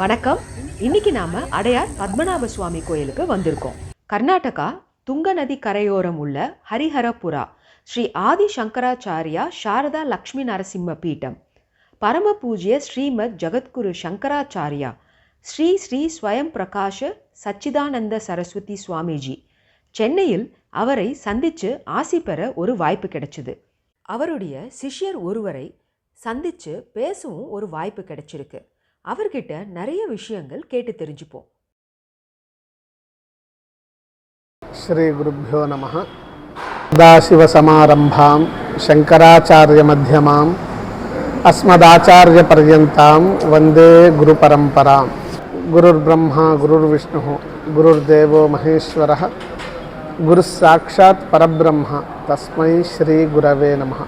வணக்கம். இன்னைக்கு நாம அடையார் பத்மநாப சுவாமி கோயிலுக்கு வந்திருக்கோம். கர்நாடகா துங்க நதி கரையோரம் உள்ள ஹரிஹரபுரா ஸ்ரீ ஆதி சங்கராச்சாரியா சாரதா லக்ஷ்மி நரசிம்ம பீட்டம், பரம பூஜ்ய ஸ்ரீமத் ஜகத்குரு சங்கராச்சாரியா ஸ்ரீ ஸ்ரீ ஸ்வயம் பிரகாஷ சச்சிதானந்த சரஸ்வதி சுவாமிஜி சென்னையில் அவரை சந்திச்சு ஆசி பெற ஒரு வாய்ப்பு கிடைச்சிது. அவருடைய சிஷ்யர் ஒருவரை சந்திச்சு பேசவும் ஒரு வாய்ப்பு கிடைச்சிருக்கு. அவர்கிட்ட நிறைய விஷயங்கள் கேட்டு தெரிஞ்சுப்போம். ஸ்ரீ குருப்யோ நமः. சதாசிவ சமாரம்பாம் சங்கராச்சாரிய மத்தியமாம் அஸ்மதாச்சாரிய பர்யந்தாம் வந்தே குரு பரம்பராம். குருர் பிரம்மா குருர் விஷ்ணு குருர் தேவோ மகேஸ்வரः குரு சாட்சாத் பரபிரம்ம தஸ்மை ஸ்ரீ குரவே நமः.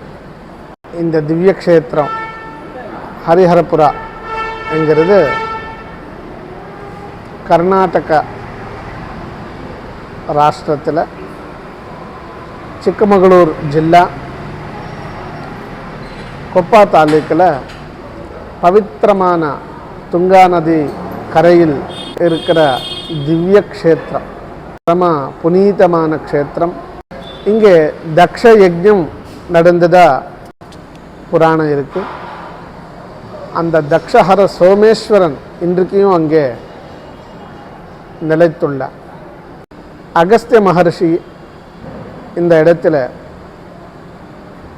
இந்த திவ்ய க்ஷேத்திரம் ஹரிஹரபுரா என்கிறது கர்நாடக ராஷ்டிரத்தில் சிಕ್ಕಮಗಳೂர் ஜில்லா கொப்பா தாலுக்கில் பவித்திரமான துங்கா நதி கரையில் இருக்கிற திவ்ய க்ஷேத்திரம், பரம புனீதமான க்ஷேத்திரம். இங்கே தக்ஷ யஜ்ஞம் நடந்ததா புராணம் இருக்குது. அந்த தக்ஷஹர சோமேஸ்வரன் இன்றைக்கும் அங்கே நிலைத்துள்ளார். அகஸ்திய மகர்ஷி இந்த இடத்துல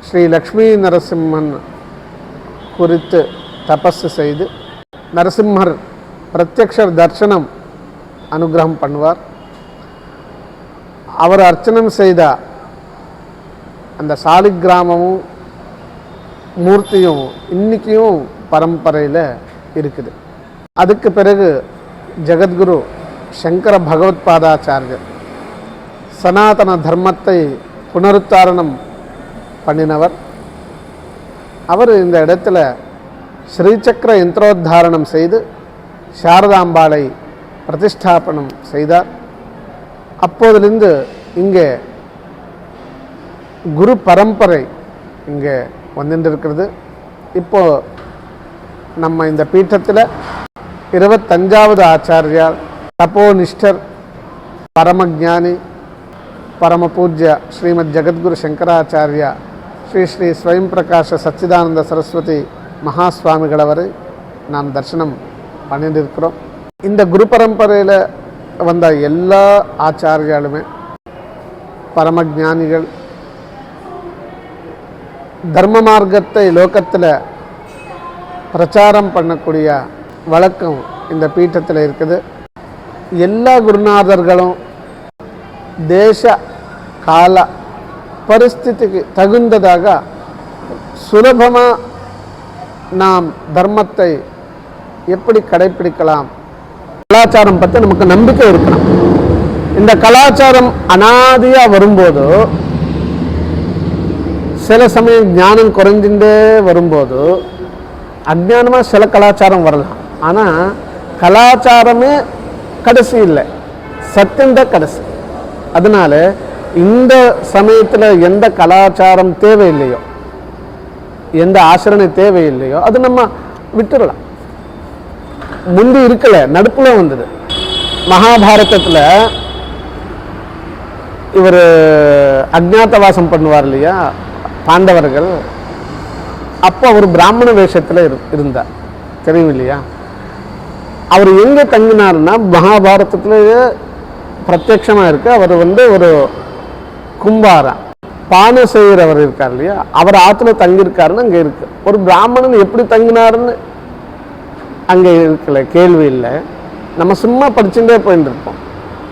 ஸ்ரீ லக்ஷ்மி நரசிம்மன் குறித்து தபஸ் செய்து நரசிம்மர் பிரத்யக்ஷ தர்சனம் அனுகிரகம் பண்ணுவார். அவர் அர்ச்சனம் செய்த அந்த சாலிகிராமமும் மூர்த்தியும் இன்றைக்கும் பரம்பரையில் இருக்குது. அதுக்கு பிறகு ஜெகத்குரு சங்கர பகவத்பாதாச்சாரியர் சனாதன தர்மத்தை புனருத்தாரணம் பண்ணினவர். அவர் இந்த இடத்துல ஸ்ரீசக்கர யந்திரோத்தாரணம் செய்து சாரதாம்பாளை பிரதிஷ்டாபனம் செய்தார். அப்போதிலிருந்து இங்கே குரு பரம்பரை இங்கே வந்துருக்கிறது. இப்போது நம்ம இந்த பீட்டத்தில் 25வது ஆச்சாரியார் தபோனிஷ்டர் பரமஜானி பரம பூஜ்ய ஸ்ரீமத் ஜகத்குரு சங்கராச்சாரியா ஸ்ரீ ஸ்ரீ ஸ்வயம் பிரகாஷ சச்சிதானந்த சரஸ்வதி மகாஸ்வாமிகளவரை நாம் தரிசனம் பண்ணிட்டு இருக்கிறோம். இந்த குரு பரம்பரையில் வந்த எல்லா ஆச்சாரியாலுமே பரமஜானிகள். தர்ம மார்க்கத்தை லோகத்தில் பிரச்சாரம் பண்ணக்கூடிய வழக்கம் இந்த பீட்டத்தில் இருக்குது. எல்லா குருநாதர்களும் தேச கால பரிஸ்திதிக்கு தகுந்ததாக சுலபமாக நாம் தர்மத்தை எப்படி கடைப்பிடிக்கலாம், கலாச்சாரம் பற்றி நமக்கு நம்பிக்கை இருக்கணும். இந்த கலாச்சாரம் அனாதியாக வரும்போது சில சமயம் ஞானம் குறைஞ்சுட்டே வரும்போது அஜ்ஞானமாக சில கலாச்சாரம் வரலாம். ஆனால் கலாச்சாரமே கடைசி இல்லை, சத்தியம்தான் கடைசி. அதனால இந்த சமயத்தில் எந்த கலாச்சாரம் தேவையில்லையோ, எந்த ஆசரணை தேவையில்லையோ அது நம்ம விட்டுடலாம். முந்தி இருக்கல, நடுப்புல வந்தது. மகாபாரதத்தில் இவர் அஜ்ஞாத்தவாசம் பண்ணுவார் இல்லையா பாண்டவர்கள். அப்போ அவர் பிராமண வேஷத்தில் இருந்தார், தெரியும் இல்லையா? அவர் எங்கே தங்கினார்னா மகாபாரதத்தில் பிரத்யட்சமாக இருக்கு. அவர் ஒரு கும்பாரா பானை செய்கிறவர் இருக்கார் இல்லையா, அவர் ஆற்றுல தங்கியிருக்காருன்னு அங்கே இருக்கு. ஒரு பிராமணன் எப்படி தங்கினாருன்னு அங்கே இருக்கல, கேள்வி இல்லை. நம்ம சும்மா படிச்சுட்டே போயிட்டு இருப்போம்.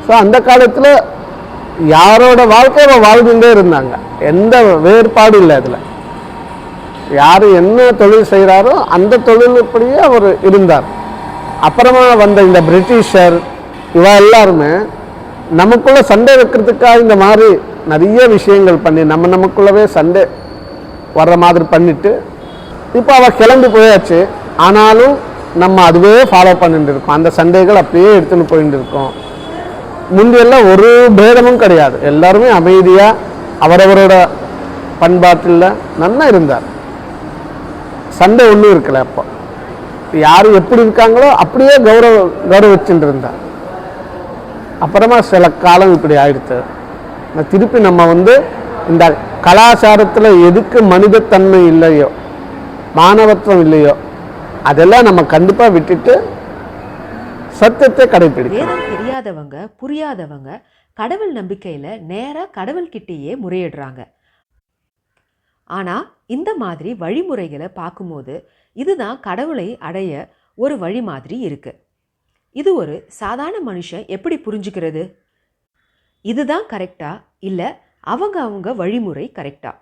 ஸோ அந்த காலத்தில் யாரோட வாழ்க்கையை வாழ்ந்துட்டே இருந்தாங்க, எந்த வேறுபாடு இல்லை. அதில் யார் என்ன தொழில் செய்கிறாரோ அந்த தொழிலுப்படியே அவர் இருந்தார். அப்புறமா வந்த இந்த பிரிட்டிஷர் இவ எல்லாருமே நமக்குள்ள சண்டை வைக்கிறதுக்காக இந்த மாதிரி நிறைய விஷயங்கள் பண்ணி நமக்குள்ளவே சண்டை வர்ற மாதிரி பண்ணிட்டு இப்போ அவள் கிளம்பி போயாச்சு. ஆனாலும் நம்ம அதுவே ஃபாலோ பண்ணிட்டு இருக்கோம். அந்த சண்டைகள் அப்படியே எடுத்துன்னு போயிட்டு இருக்கோம். முந்தியெல்லாம் ஒரு பேதமும் கிடையாது, எல்லாருமே அமைதியாக அவரவரோட பண்பாட்டில் நல்லா இருந்தார். சண்டை ஒன்றும் இருக்கல. அப்போ யார் எப்படி இருக்காங்களோ அப்படியே கௌரவிச்சுட்டு இருந்தா. அப்புறமா சில காலம் இப்படி ஆயிடுச்சு. திருப்பி நம்ம இந்த கலாச்சாரத்தில் எதுக்கு மனிதத்தன்மை இல்லையோ மானவத்துவம் இல்லையோ அதெல்லாம் நம்ம கண்டிப்பாக விட்டுட்டு சத்தியத்தை கடைபிடிக்கணும். வேதம் தெரியாதவங்க புரியாதவங்க கடவுள் நம்பிக்கையில நேரா கடவுள்கிட்டயே முறையிடுறாங்க. ஆனா இந்த மாதிரி வழிமுறைகளை பார்க்கும்போது இதுதான் கடவுளை அடைய ஒரு வழி மாதிரி இருக்கு. இது ஒரு சாதாரண மனுஷன் எப்படி புரிஞ்சுக்கிறது? இதுதான் கரெக்டா இல்லை அவங்க வழிமுறை கரெக்டா?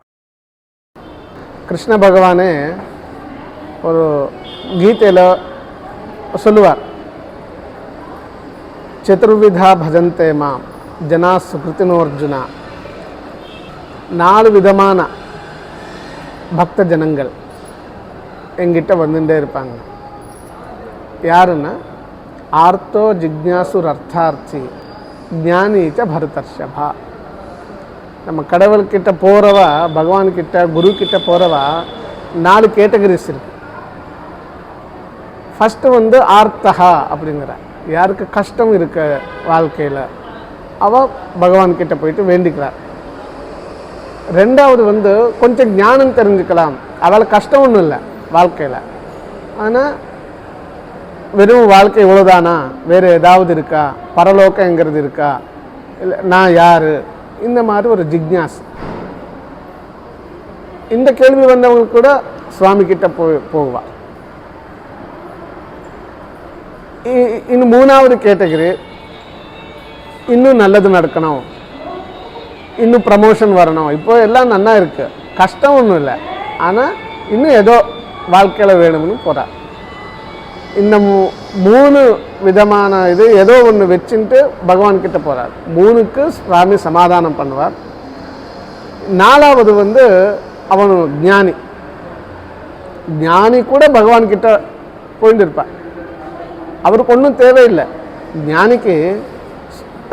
கிருஷ்ண பகவானே ஒரு கீதையில் சொல்லுவார், சதுர்விதா பஜந்தே மாம் ஜனா சுகிருத்தினோர்ஜுனா. 4 விதமான பக்த ஜனங்கள் எங்கிட்ட வந்துட்டே இருப்பாங்க. யாருன்னா ஆர்த்தோ ஜிக்ஞாசுர் அர்த்தார்த்தி ஞானீச்ச பரதர்ஷபா. நம்ம கடவுள்கிட்ட போகிறவா, பகவான்கிட்ட குரு கிட்ட போகிறவா 4 கேட்டகரிஸ் இருக்கு. ஃபஸ்ட்டு ஆர்த்தகா அப்படிங்கிற, யாருக்கு கஷ்டம் இருக்க வாழ்க்கையில் அவள் பகவான்கிட்ட போயிட்டு வேண்டிக்கிறார். ரெண்டாவது கொஞ்சம் ஞானம் தெரிஞ்சுக்கலாம், அவளுக்கு கஷ்டம் ஒன்றும் இல்லை வாழ்க்கையில், ஆனால் வெறும் வாழ்க்கை இவ்வளோதானா, வேறு ஏதாவது இருக்கா, பரலோகங்கிறது இருக்கா, இல்லை நான் யார், இந்த மாதிரி ஒரு ஜிக்ஞாஸ். இந்த கேள்வி வந்தவங்களுக்கு கூட சுவாமி கிட்ட போவா. இன்னும் 3வது கேட்டகரி, இன்னும் நல்லது நடக்கணும், இன்னும் ப்ரமோஷன் வரணும், இப்போ எல்லாம் நல்லா இருக்கு, கஷ்டம் ஒன்றும் இல்லை, ஆனால் இன்னும் ஏதோ வாழ்க்கையில் வேணும்னு போகிறார். இந்த 3 விதமான இது ஏதோ ஒன்று வச்சுட்டு பகவான்கிட்ட போகிறார். 3க்கு சுவாமி சமாதானம் பண்ணுவார். 4வது அவன் ஞானி. ஞானி கூட பகவான்கிட்ட போயிட்டு இருப்பார், அவருக்கு ஒன்றும் தேவையில்லை. ஞானிக்கு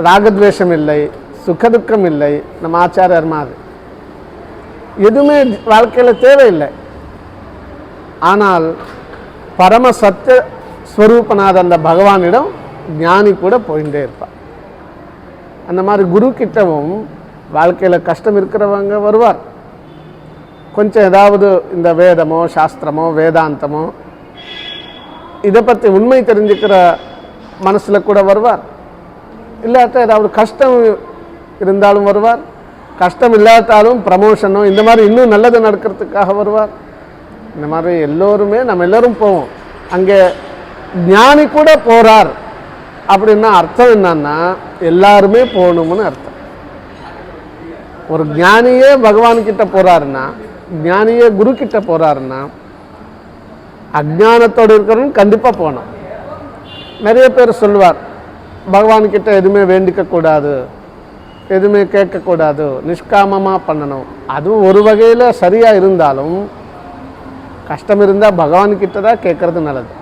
ராகத்வேஷம் இல்லை, சுகதுக்கம் இல்லை, நம்ம ஆச்சாரியர் மாதிரி எதுவுமே வாழ்க்கையில் தேவையில்லை. ஆனால் பரம சத்திய ஸ்வரூபநாத அந்த பகவானிடம் ஞானி கூட போயிட்டே இருப்பார். அந்த மாதிரி குரு கிட்டவும் வாழ்க்கையில் கஷ்டம் இருக்கிறவங்க வருவார். கொஞ்சம் ஏதாவது இந்த வேதமோ சாஸ்திரமோ வேதாந்தமோ இதை பற்றி உண்மை தெரிஞ்சுக்கிற மனசில் கூட வருவார். இல்லாட்ட ஏதாவது கஷ்டம் இருந்தாலும் வருவார். கஷ்டம் இல்லாட்டாலும் ப்ரமோஷனோ இந்த மாதிரி இன்னும் நல்லது நடக்கிறதுக்காக வருவார். இந்த மாதிரி எல்லோருமே நம்ம எல்லோரும் போவோம். அங்கே ஞானி கூட போகிறார் அப்படின்னா அர்த்தம் என்னன்னா எல்லாருமே போகணும்னு அர்த்தம். ஒரு ஞானியே பகவான்கிட்ட போகிறாருன்னா, ஞானியே குரு கிட்ட போகிறாருன்னா, அஜ்ஞானத்தோடு இருக்கிறவங்க கண்டிப்பாக போகணும். நிறைய பேர் சொல்லுவார், பகவான்கிட்ட எதுவுமே வேண்டிக்கக்கூடாது, எதுவுமே கேட்கக்கூடாது, நிஷ்காமமாக பண்ணணும். அதுவும் ஒரு வகையில் சரியாக இருந்தாலும் கஷ்டம் இருந்தால் பகவான்கிட்ட தான் கேட்குறது நல்லது.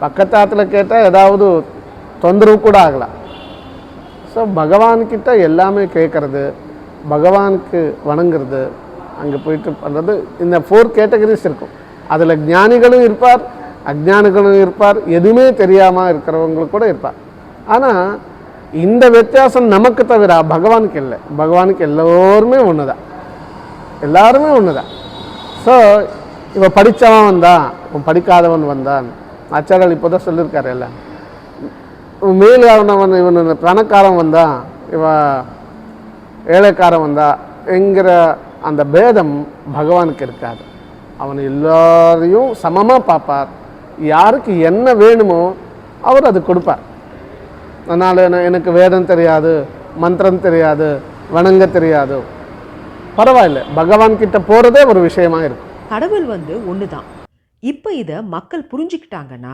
பக்கத்தாத்தில் கேட்டால் ஏதாவது தொந்தரவு கூட ஆகலாம். ஸோ பகவான்கிட்ட எல்லாமே கேட்குறது, பகவானுக்கு வணங்குறது, அங்கே போயிட்டு பண்ணுறது. இந்த 4 கேட்டகரிஸ் இருக்கும். அதில் ஞானிகளும் இருப்பார், அஜ்ஞானிகளும் இருப்பார், எதுவுமே தெரியாமல் இருக்கிறவங்களும் கூட இருப்பார். ஆனால் இந்த வித்தியாசம் நமக்கு தவிர பகவானுக்கு இல்லை. பகவானுக்கு எல்லோருமே ஒன்று தான், எல்லாருமே ஒன்று தான். ஸோ இவன் படித்தவன் வந்தான், இவன் படிக்காதவன் வந்தான். ஆச்சாரியர்கள் இப்போ தான் சொல்லியிருக்காரு எல்லாம். மேலே அவனவன், இவன் பணக்காரன் வந்தான், இவன் ஏழைக்காரன் வந்தா என்கிற அந்த பேதம் பகவானுக்கு இருக்காது. அவன் எல்லாரையும் சமமாக பார்ப்பார். யாருக்கு என்ன வேணுமோ அவர் அது கொடுப்பார். அதனால் எனக்கு வேதம் தெரியாது, மந்திரம் தெரியாது, வணங்க தெரியாது, பரவாயில்ல, பகவான்கிட்ட போகிறதே ஒரு விஷயமா இருக்கும். கடவுள் ஒன்று தான். இப்போ இதை மக்கள் புரிஞ்சுக்கிட்டாங்கன்னா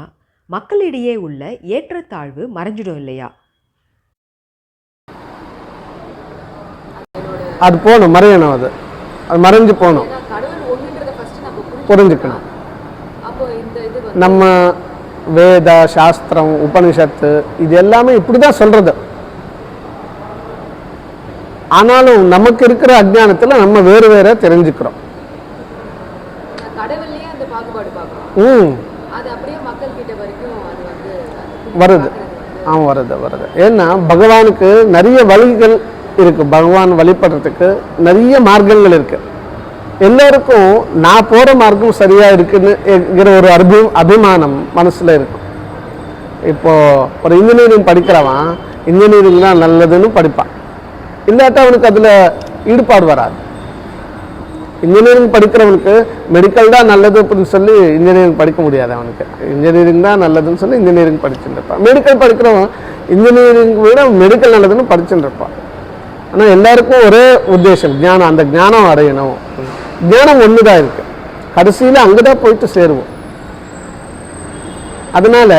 மக்களிடையே உள்ள ஏற்றத்தாழ்வு மறைஞ்சிடும் இல்லையா? அது போகணும், மறையணும், அது மறைஞ்சு போகணும், புரிஞ்சுக்கணும். நம்ம வேத சாஸ்திரம் உபனிஷத்து இது எல்லாமே இப்படி தான் சொல்கிறது. ஆனாலும் நமக்கு இருக்கிற அஜ்ஞானத்தில் நம்ம வேறு வேற தெரிஞ்சுக்கிறோம். வருது. வருது வருது. ஏன்னா பகவானுக்கு நிறைய வழிகள் இருக்கு, பகவான் வழிபடுறதுக்கு நிறைய மார்க்கங்கள் இருக்கு. எல்லாருக்கும் நான் போற மார்க்கம் சரியா இருக்குன்னு ஒரு அபிமானம் மனசுல இருக்கும். இப்போ ஒரு இன்ஜினியரிங் படிக்கிறவன் இன்ஜினியரிங் தான் நல்லதுன்னு படிப்பான், இல்லாட்டா அவனுக்கு அதுல ஈடுபாடு வராது. இன்ஜினியரிங் படிக்கிறவனுக்கு மெடிக்கல் தான் நல்லது அப்படின்னு சொல்லி இன்ஜினியரிங் படிக்க முடியாது. அவனுக்கு இன்ஜினியரிங் தான் நல்லதுன்னு சொல்லி இன்ஜினியரிங் படிச்சுட்டு இருப்பான். மெடிக்கல் படிக்கிறவன் இன்ஜினியரிங் விட மெடிக்கல் நல்லதுன்னு படிச்சுட்டு இருப்பான். ஆனால் எல்லாருக்கும் ஒரே உத்தேசம், ஞானம். அந்த ஞானம் அடையணும். ஞானம் ஒன்று தான் இருக்கு, கடைசியில் அங்கே தான் போயிட்டு சேருவோம். அதனால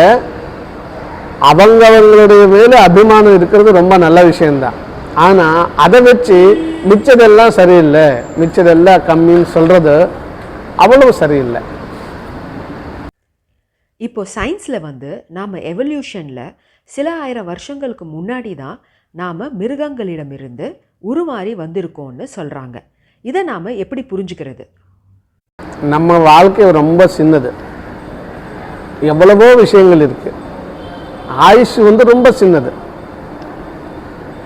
அவங்களுடைய மேலே அபிமானம் இருக்கிறது ரொம்ப நல்ல விஷயம்தான். ஆனால் அதை வச்சு மிச்சதெல்லாம் சரியில்லை, மிச்சதெல்லாம் கம்மின்னு சொல்றது அவ்வளவு சரியில்லை. இப்போ சயின்ஸில் நாம் எவல்யூஷனில் சில ஆயிரம் வருஷங்களுக்கு முன்னாடி தான் நாம் மிருகங்களிடமிருந்து உருமாறி வந்திருக்கோம்னு சொல்கிறாங்க. இதை நாம் எப்படி புரிஞ்சுக்கிறது? நம்ம வாழ்க்கை ரொம்ப சின்னது, எவ்வளவோ விஷயங்கள் இருக்கு. ஆயுஷ் ரொம்ப சின்னது.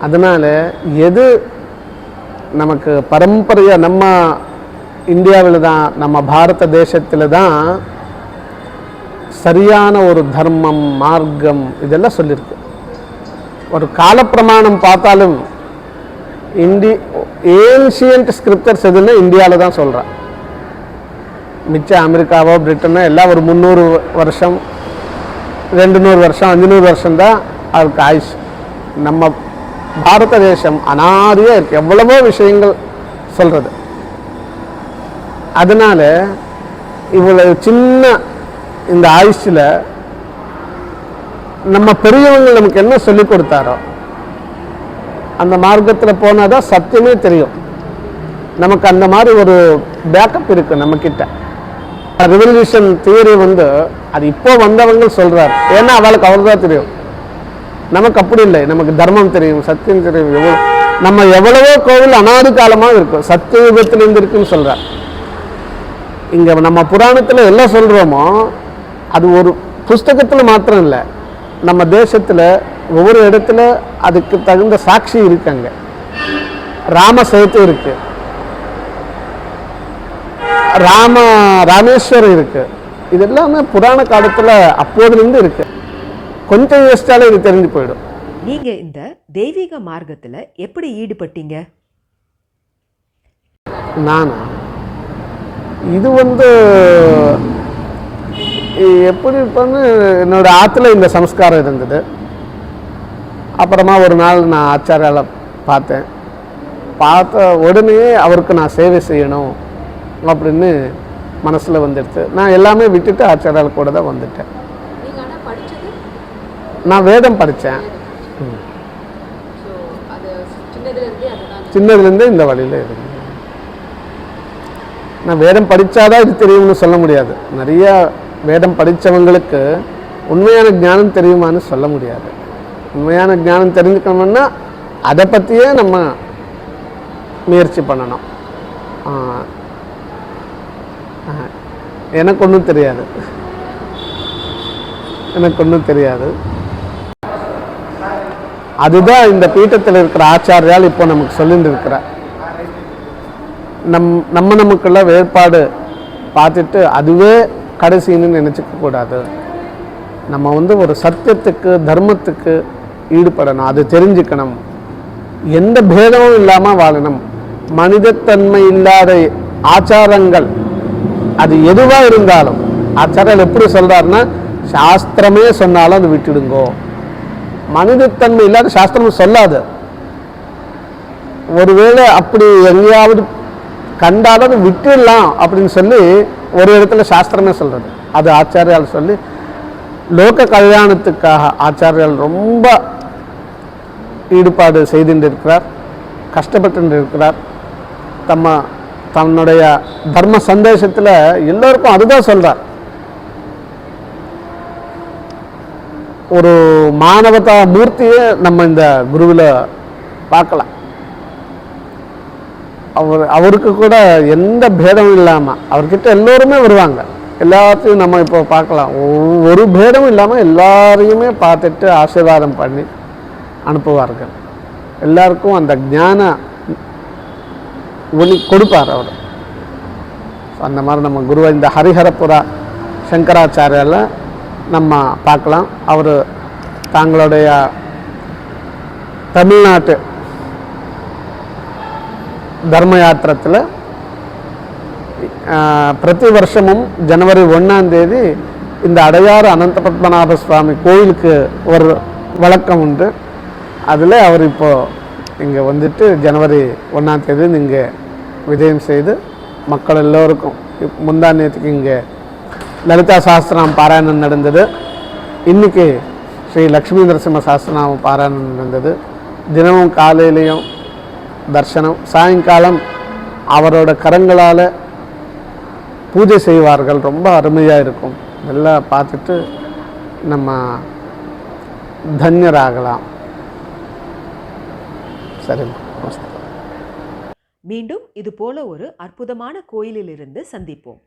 அதனால எது நமக்கு பரம்பரையாக நம்ம இந்தியாவில் தான், நம்ம பாரத தேசத்தில் தான் சரியான ஒரு தர்மம் மார்க்கம் இதெல்லாம் சொல்லியிருக்கு. ஒரு காலப்பிரமாணம் பார்த்தாலும் ஏன்ஷியன்ட் ஸ்கிரிப்டர்ஸ் எதுன்னு இந்தியாவில் தான் சொல்கிறேன். மிச்ச அமெரிக்காவோ பிரிட்டனோ எல்லாம் ஒரு 300 வருஷம் 200 வருஷம் 500 வருஷம் தான் அதுக்கு ஆயுஷ். நம்ம பாரத தேசம் அனாதியாக இருக்கு, எவ்வளவோ விஷயங்கள் சொல்கிறது. அதனால இவ்வளவு சின்ன இந்த ஆயுஷில் நம்ம பெரியவங்க நமக்கு என்ன சொல்லி கொடுத்தாரோ அந்த மார்க்கத்தில் போனால் தான் சத்தியமே தெரியும். நமக்கு அந்த மாதிரி ஒரு பேக்கப் இருக்கு நம்ம கிட்ட. ரெவல்யூஷன் தியரி அது இப்போ வந்தவங்க சொல்றாரு, ஏன்னா அவளுக்கு அவ்வளோதான் தெரியும். நமக்கு அப்படி இல்லை, நமக்கு தர்மம் தெரியும், சத்தியம் தெரியும். நம்ம எவ்வளவோ கோவில் அனாதி காலமாக இருக்கும், சத்திய யுகத்திலிருந்து இருக்குன்னு சொல்றார். இங்க நம்ம புராணத்தில் எல்லாம் சொல்றோமோ அது ஒரு புஸ்தகத்தில் மாத்திரம் இல்லை, நம்ம தேசத்தில் ஒவ்வொரு இடத்துல அதுக்கு தகுந்த சாட்சி இருக்காங்க. ராம சேத்து இருக்கு, ராமேஸ்வரம் இருக்கு. இது எல்லாமே புராண காலத்துல அப்போதிலிருந்து இருக்கு. கொஞ்சம் யோசிச்சாலே இது தெரிஞ்சு போயிடும். நீங்க இந்த தெய்வீக மார்க்கத்துல எப்படி ஈடுபட்டீங்க? நானா இது எப்படி பண்ணு, என்னோட ஆற்றுல இந்த சம்ஸ்காரம் இருந்தது. அப்புறமா ஒரு நாள் நான் ஆச்சாரியால பார்த்த உடனே அவருக்கு நான் சேவை செய்யணும் அப்படின்னு மனசில் வந்துடுது. நான் எல்லாமே விட்டுட்டு ஆச்சாரியால கூட தான் வந்துட்டேன். நான் வேதம் படித்தேன், சின்னதுலேருந்தே இந்த வழியில் இருந்தேன். நான் வேதம் படித்தாதான் இது தெரியும்னு சொல்ல முடியாது. நிறைய வேதம் படித்தவங்களுக்கு உண்மையான ஞானம் தெரியுமான்னு சொல்ல முடியாது. உண்மையான ஞானம் தெரிஞ்சுக்கணும்னா அதை பற்றியே நம்ம முயற்சி பண்ணணும். எனக்கு ஒன்றும் தெரியாது. அதுதான் இந்த பீட்டத்தில் இருக்கிற ஆச்சாரியால் இப்போ நமக்கு சொல்லிட்டு இருக்கிறார். நமக்குள்ள வேறுபாடு பார்த்துட்டு அதுவே கடைசின்னு நினச்சிக்க கூடாது. நம்ம ஒரு சத்தியத்துக்கு தர்மத்துக்கு ஈடுபடணும், அது தெரிஞ்சுக்கணும். எந்த பேதமும் இல்லாமல் வாழணும். மனிதத்தன்மை இல்லாத ஆச்சாரங்கள் அது எதுவாக இருந்தாலும், ஆச்சாரியர் எப்படி சொல்றாருன்னா, சாஸ்திரமே சொன்னாலும் அது விட்டுடுங்கோ. மனிதத்தன்மை இல்லாத சாஸ்திரம் சொல்லாது. ஒருவேளை அப்படி எங்கேயாவது கண்டாலும் விட்டுடலாம் அப்படின்னு சொல்லி ஒரு இடத்துல சாஸ்திரமே சொல்றது. அது ஆச்சாரியால் சொல்லி லோக கல்யாணத்துக்காக ஆச்சாரியால் ரொம்ப ஈடுபாடு செய்துட்டு இருக்கிறார், கஷ்டப்பட்டு இருக்கிறார். தன்னுடைய தர்ம சந்தேசத்தில் எல்லோருக்கும் அதுதான் சொல்றார். ஒரு மானவதா மூர்த்தியே நம்ம இந்த குருவில் பார்க்கலாம். அவருக்கு கூட எந்த பேதமும் இல்லாமல் அவர்கிட்ட எல்லோருமே வருவாங்க. எல்லாத்தையும் நம்ம இப்போ பார்க்கலாம். ஒரு பேதமும் இல்லாமல் எல்லாரையுமே பார்த்துட்டு ஆசீர்வாதம் பண்ணி அனுப்புவார்கள். எல்லாருக்கும் அந்த ஞான ஒளி கொடுப்பார் அவர். அந்த மாதிரி நம்ம குருவை இந்த ஹரிஹரபுரா சங்கராச்சாரியால நம்ம பார்க்கலாம். அவர் தங்களுடைய தமிழ்நாட்டு தர்ம யாத்திரத்தில் பிரதி வருஷமும் ஜனவரி 1ஆம் தேதி இந்த அடையாறு அனந்த பத்மநாப சுவாமி கோயிலுக்கு ஒரு வழக்கம் உண்டு. அதில் அவர் இப்போது இங்கே வந்துட்டு ஜனவரி 1ஆம் தேதி இங்கே விஜயம் செய்து மக்கள் எல்லோருக்கும் முந்தா நேற்றுக்கு இங்கே லலிதா சாஸ்திரநாம பாராயணம் நடந்தது. இன்றைக்கி ஸ்ரீ லக்ஷ்மி நரசிம்ம சாஸ்திரநாம பாராயணம் நடந்தது. தினமும் காலையிலையும் தர்சனம், சாயங்காலம் அவரோட கரங்களால் பூஜை செய்வார்கள். ரொம்ப அருமையாக இருக்கும். இதெல்லாம் பார்த்துட்டு நம்ம தன்யராகலாம். சரிம்மா, நமஸ்தே. மீண்டும் இது போல ஒரு அற்புதமான கோயிலிலிருந்து சந்திப்போம்.